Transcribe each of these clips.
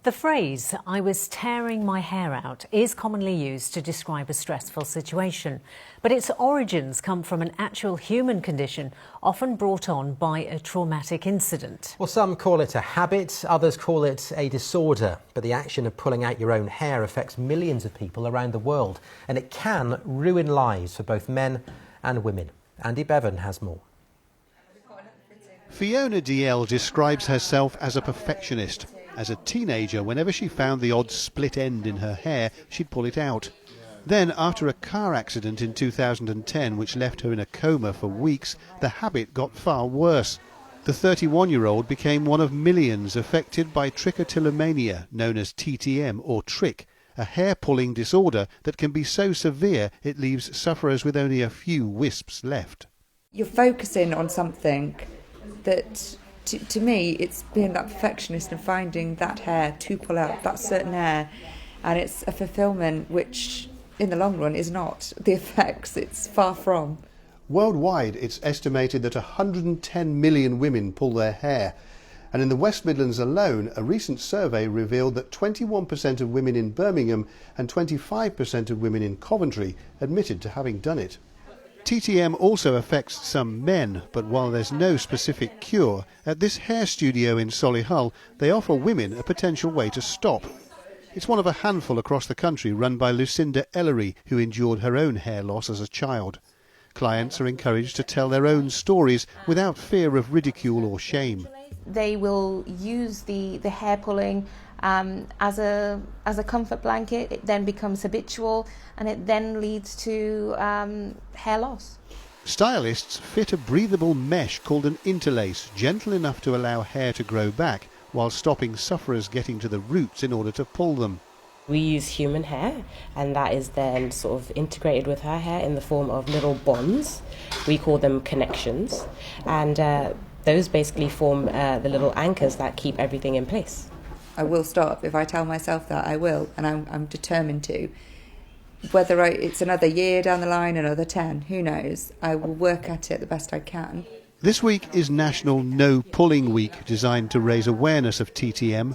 The phrase, "I was tearing my hair out," is commonly used to describe a stressful situation. But its origins come from an actual human condition, often brought on by a traumatic incident. Well, some call it a habit, others call it a disorder. But the action of pulling out your own hair affects millions of people around the world. And it can ruin lives for both men and women. Andy Bevan has more. Fiona Dalziel describes herself as a perfectionist. As a teenager, whenever she found the odd split end in her hair, she'd pull it out. Then, after a car accident in 2010, which left her in a coma for weeks, the habit got far worse. The 31-year-old became one of millions affected by Tricotillomania, known as TTM or trick, a hair-pulling disorder that can be so severe it leaves sufferers with only a few wisps left. You're focusing on something that, to me, it's being that perfectionist and finding that hair to pull out, that certain hair, and it's a fulfilment which, in the long run, is not the effects. It's far from. Worldwide, it's estimated that 110 million women pull their hair. And in the West Midlands alone, a recent survey revealed that 21% of women in Birmingham and 25% of women in Coventry admitted to having done it. TTM also affects some men, but while there's no specific cure, at this hair studio in Solihull, they offer women a potential way to stop. It's one of a handful across the country run by Lucinda Ellery, who endured her own hair loss as a child. Clients are encouraged to tell their own stories without fear of ridicule or shame. They will use the hair pulling as a comfort blanket. It then becomes habitual, and it then leads to hair loss. Stylists fit a breathable mesh called an interlace, gentle enough to allow hair to grow back, while stopping sufferers getting to the roots in order to pull them. We use human hair, and that is then sort of integrated with her hair in the form of little bonds. We call them connections, and those basically form the little anchors that keep everything in place. I will stop. If I tell myself that, I will, and I'm determined to. Whether it's another year down the line, another 10, who knows? I will work at it the best I can. This week is National No Pulling Week, designed to raise awareness of TTM.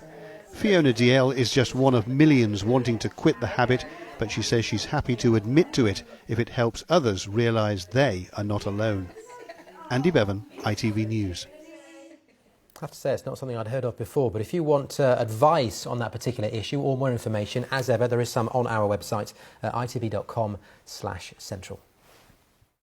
Fiona Dalziel is just one of millions wanting to quit the habit, but she says she's happy to admit to it if it helps others realise they are not alone. Andy Bevan, ITV News. I have to say, it's not something I'd heard of before, but if you want advice on that particular issue or more information, as ever, there is some on our website, itv.com/central.